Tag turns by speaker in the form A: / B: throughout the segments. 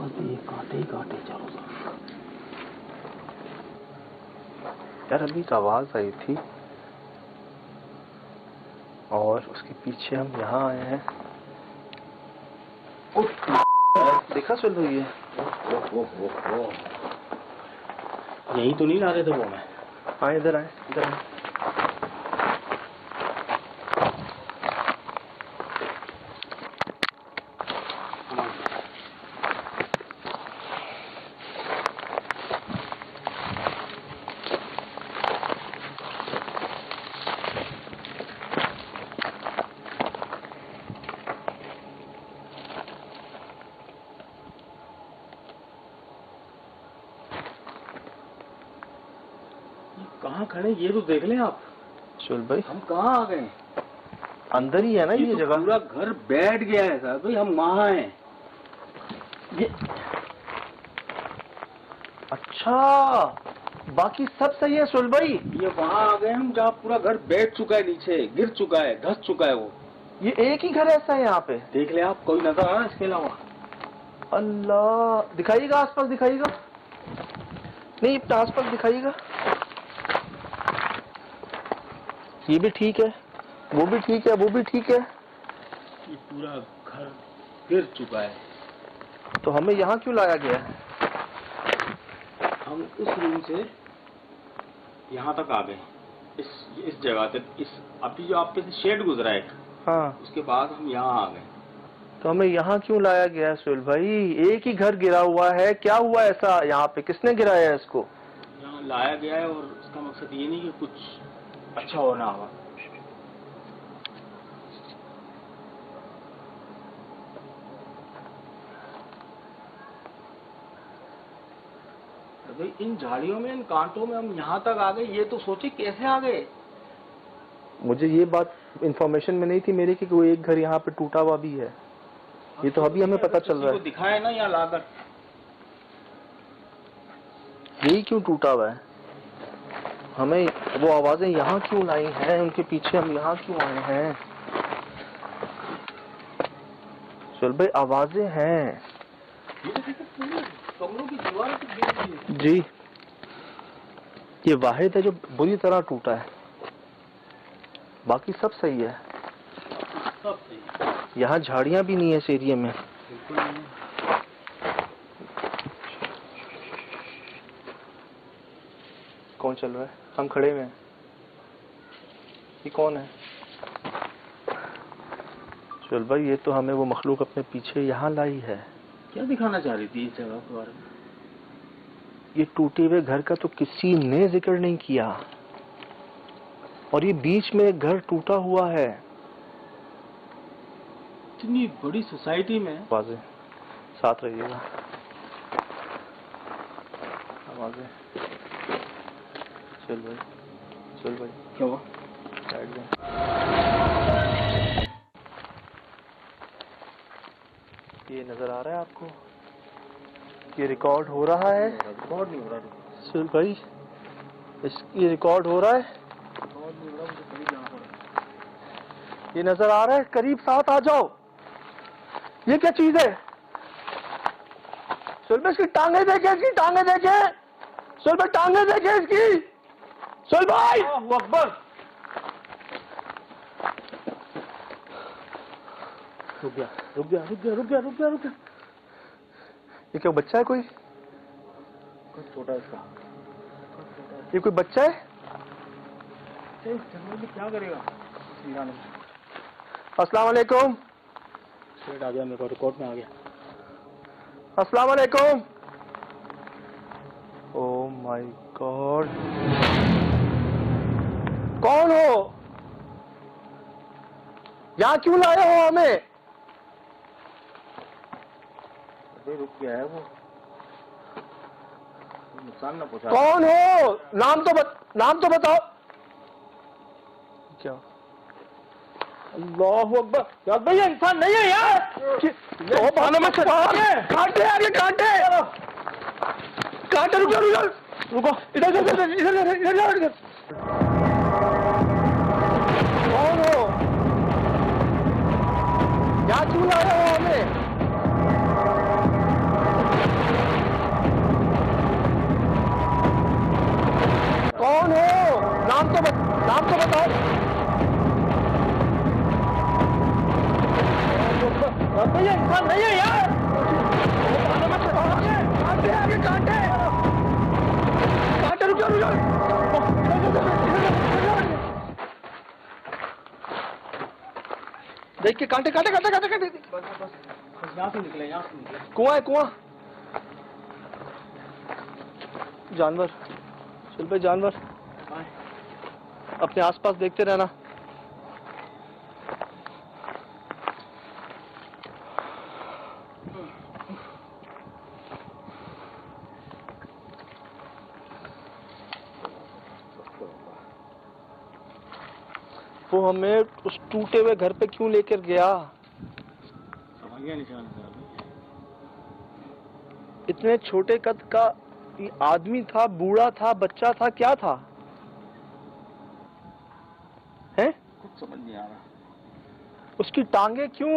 A: आसपास भी ये कांटे ही कांटे चारों तरफ। यार अभी एक आवाज आई थी और उसके पीछे हम यहाँ आए हैं। देखा चल रही है।
B: यही तो नहीं ला रहे थे वो मैं।
A: हाँ इधर आए, इधर आए।
B: कहाँ खड़े ये तो देख लें आप।
A: चल भाई
B: हम कहाँ आ गए?
A: अंदर ही है ना ये
B: तो
A: जगह।
B: पूरा घर बैठ गया है साहब भाई, हम वहाँ हैं। ये
A: अच्छा बाकी सब सही है सुल भाई।
B: ये वहाँ आ गए हम जहाँ पूरा घर बैठ चुका है, नीचे गिर चुका है, धस चुका है वो।
A: ये एक ही घर ऐसा है यहाँ पे?
B: देख ले आप, कोई नजर आ रहा है इसके अलावा?
A: अल्लाह, दिखाइएगा आसपास, दिखाइएगा। नहीं आसपास दिखाइएगा। ये भी ठीक है, वो भी ठीक है, वो भी ठीक है।
B: ये पूरा घर गिर चुका है।
A: तो हमें यहाँ क्यों लाया गया है?
B: हम उस रूम से यहाँ तक आ गए, इस जगह तक। इस अभी जो आप पे शेड गुजरा है,
A: हाँ,
B: उसके बाद हम यहाँ आ गए।
A: तो हमें यहाँ क्यों लाया गया है सुहेल भाई? एक ही घर गिरा हुआ है, क्या हुआ ऐसा यहाँ पे? किसने गिराया है इसको?
B: यहाँ लाया गया है और उसका मकसद ये नहीं कि कुछ अच्छा होना हुआ। भाई इन झाड़ियों में, इन कांटों में हम यहाँ तक आ गए, ये तो सोचिए कैसे आ गए।
A: मुझे ये बात इंफॉर्मेशन में नहीं थी मेरे कि कोई एक घर यहाँ पे टूटा हुआ भी है। ये तो अभी हमें पता चल रहा है।
B: दिखाया ना यहाँ लाकर।
A: यही क्यों टूटा हुआ है? हमें वो आवाजें यहाँ क्यों लाई हैं? उनके पीछे हम यहाँ क्यों आए हैं? चल भाई आवाजें हैं।
B: कमरों की दीवार
A: जी, ये वाहिद है जो बुरी तरह टूटा है, बाकी सब सही है।
B: सब सही।
A: यहाँ झाड़ियाँ भी नहीं है इस एरिया में।
B: बिल्कुल नहीं।
A: कौन चल रहा है? हम खड़े हुए हैं। ये कौन है? चल भाई ये तो हमें वो मखलूक अपने पीछे यहाँ लाई है।
B: क्या दिखाना चाह रही थी इस जगह के बारे में?
A: ये टूटे हुए घर का तो किसी ने जिक्र नहीं किया, और ये बीच में एक घर टूटा हुआ है।
B: इतनी बड़ी सोसाइटी में।
A: आवाजें, साथ रहिएगा। आवाजें। चल भाई, चल भाई।
B: क्या हुआ?
A: साइड में। ये नजर आ रहा है आपको? ये रिकॉर्ड हो रहा है?
B: रिकॉर्ड नहीं हो रहा।
A: चल भाई, ये रिकॉर्ड हो रहा है?
B: रिकॉर्ड नहीं हो रहा, मुझे करीब जाना पड़ा।
A: ये नजर आ रहा है? करीब साथ आ जाओ। ये क्या चीज है? सुल भाई इसकी टांगे देखे, इसकी टांगे देखे। सुल भाई टांगे देखे इसकी। सुल भाई
B: अकबर, रुक गया, रुक गया, रुक गया, रुक गया, रुक गया, रुक गया।
A: ये क्या बच्चा है कोई?
B: छोटा इसका।
A: ये कोई बच्चा है?
B: क्या करेगा?
A: अस्सलाम वालेकुम।
B: शेड आ गया मेरे को, रिकॉर्ड में आ गया।
A: अस्सलाम वालेकुम। ओह माय गॉड, कौन हो? यहाँ क्यों लाए हो हमें?
B: अबे रुक गया है वो, नुकसान ना पहुंचा।
A: कौन हो? नाम तो बताओ। क्या? अल्लाहु अकबर। यार भैया इंसान नहीं है यार। कांटे यार, ये कांटे। कांटे। रुको रुको रुको, इधर इधर इधर इधर इधर। कौन हो? यहाँ क्यों लाए हो हमें? ये इंसान नहीं है यार। कांटे आगे कांटे कांटे, रुको रुको। देख के कांटे कांटे कांटे कांटे कांटे।
B: बस यहाँ से निकले, यहाँ से निकले।
A: कुआं है कुआं। जानवर चल भाई, जानवर अपने आसपास देखते रहना। वो हमें उस टूटे हुए घर पे क्यों लेकर गया?
B: समझ गया निशान से।
A: इतने छोटे कद का आदमी था, बूढ़ा था, बच्चा था, क्या था? हैं?
B: कुछ समझ नहीं आ रहा।
A: उसकी टांगे क्यों,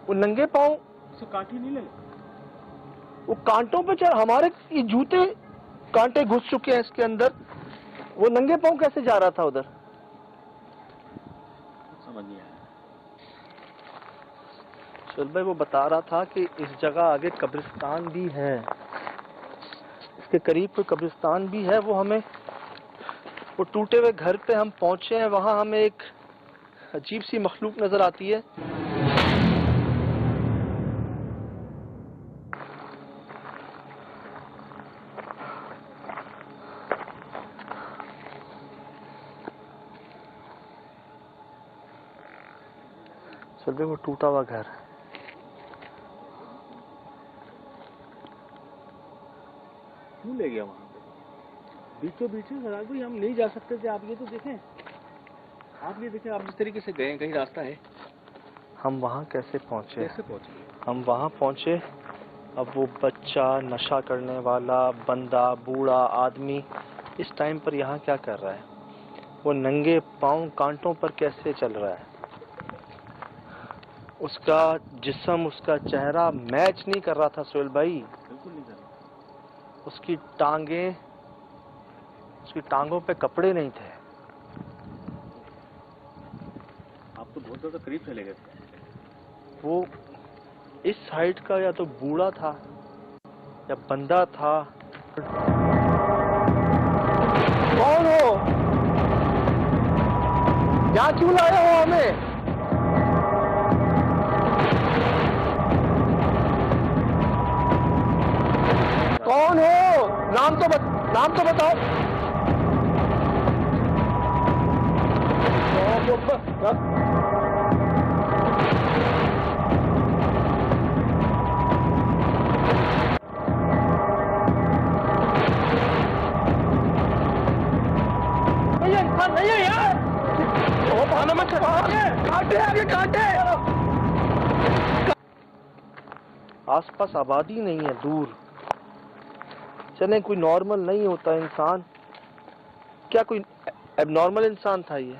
A: वो नंगे पांव,
B: उसे कांटे नहीं ले,
A: वो कांटों पे चढ़, हमारे ये जूते कांटे घुस चुके हैं इसके अंदर, वो नंगे पांव कैसे जा रहा था उधर?
B: समझ नहीं आया।
A: चल भाई वो बता रहा था कि इस जगह आगे कब्रिस्तान भी है, इसके करीब कोई कब्रिस्तान भी है। वो हमें, वो टूटे हुए घर पे हम पहुंचे हैं, वहां हमें एक अजीब सी मखलूक नजर आती है। चल भाई वो टूटा हुआ घर,
B: क्यों ले गया वहाँ पे? बीचों बीच में भाई, हम नहीं जा सकते थे। आप ये तो देखें, आप ये देखें, आप जिस तरीके से गए, कहीं रास्ता है।
A: हम वहां कैसे पहुंचे?
B: कैसे पहुंचे?
A: हम वहां पहुंचे, अब वो बच्चा, नशा करने वाला बंदा, बूढ़ा आदमी इस टाइम पर यहाँ क्या कर रहा है? वो नंगे पांव कांटों पर कैसे चल रहा है? उसका जिस्म, उसका चेहरा मैच नहीं कर रहा था सोहेल भाई।
B: बिल्कुल नहीं कर रहा।
A: उसकी टांगें, उसकी टांगों पे कपड़े नहीं थे।
B: आप तो बहुत ज्यादा करीब चले गए थे।
A: वो इस साइड का या तो बूढ़ा था या बंदा था। कौन हो? यहाँ क्यों लाए हो हमें? कौन हो? नाम तो बताओ। ये इंसान नहीं है यार। कांटे आगे कांटे। आसपास आबादी नहीं है, दूर चले। कोई नॉर्मल नहीं होता इंसान, क्या कोई एबनॉर्मल इंसान था ये?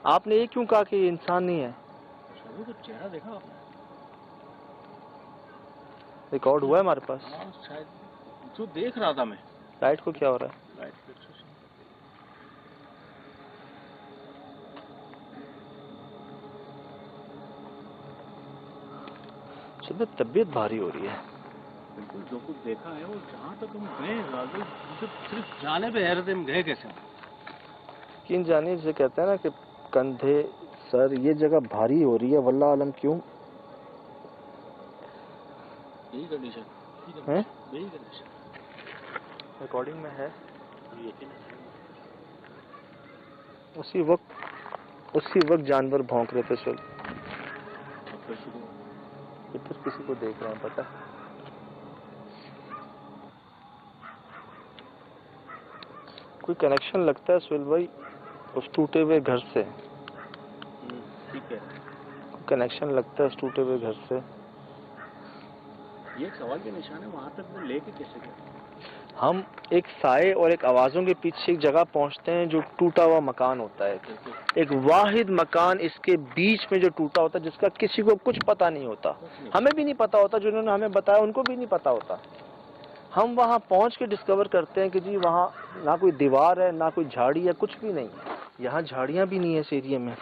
A: आपने ये क्यों कहा कि ये इंसान नहीं है?
B: तो चेहरा देखा आपने?
A: रिकॉर्ड हुआ है हमारे पास।
B: हाँ, शायद जो देख रहा था मैं।
A: लाइट को क्या हो रहा है?
B: लाइट
A: सुबह तबीयत भारी हो रही है।
B: बिल्कुल, जो कुछ देखा है वो जहाँ तक हम गए, राजू सिर्फ जाने पे हैरत है, हम गए कैसे?
A: किन जाने से कहते हैं ना कि कंधे, सर, ये जगह भारी हो रही है, वल्लाह आलम क्यों।
B: यही कंडीशन
A: है,
B: यही कंडीशन
A: रिकॉर्डिंग में है।
B: यकीन है।
A: उसी वक्त जानवर भौंक रहे थे सब। इधर किसी को देख रहे हैं, पता? कोई कनेक्शन लगता है सुहेल भाई उस टूटे हुए घर से।
B: ठीक है,
A: कनेक्शन लगता है उस टूटे हुए घर से।
B: ये एक सवाल के निशान है, वहाँ तक वो लेके कैसे गए?
A: हम एक साए और एक आवाज़ों के पीछे एक जगह पहुंचते हैं जो टूटा हुआ मकान होता है, एक वाहिद मकान इसके बीच में जो टूटा होता है, जिसका किसी को कुछ पता नहीं होता, हमें भी नहीं पता होता, जिन्होंने हमें बताया उनको भी नहीं पता होता। हम वहां पहुंच के डिस्कवर करते हैं कि जी वहां ना कोई दीवार है, ना कोई झाड़ी है, कुछ भी नहीं। यहाँ झाड़ियां भी नहीं है इस एरिया में।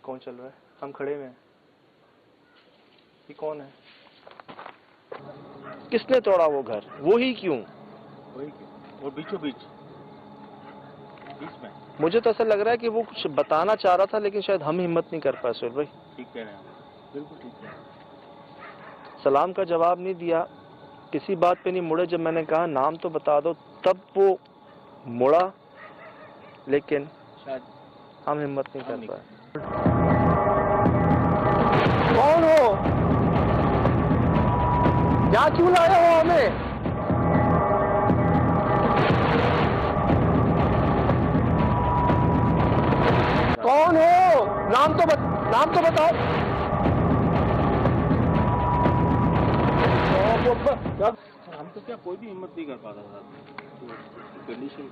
A: कौन चल रहा है? हम खड़े हुए हैं। ये कौन है? किसने तोड़ा वो घर? वो ही क्यों?
B: वो बीचों बीच में।
A: मुझे तो ऐसा लग रहा है कि वो कुछ बताना चाह रहा था, लेकिन शायद हम हिम्मत नहीं कर पाए। सुहेल भाई
B: ठीक कह रहे हैं, बिल्कुल ठीक कह रहे हैं।
A: सलाम का जवाब नहीं दिया, किसी बात पे नहीं मुड़े। जब मैंने कहा नाम तो बता दो, तब वो मुड़ा, लेकिन
B: शायद
A: हम हिम्मत नहीं कर पाए। कौन हो? यहाँ क्यों लाया हो हमें? कौन हो? नाम तो बताओ।
B: हम तो क्या कोई भी हिम्मत नहीं कर पाता था कंडीशन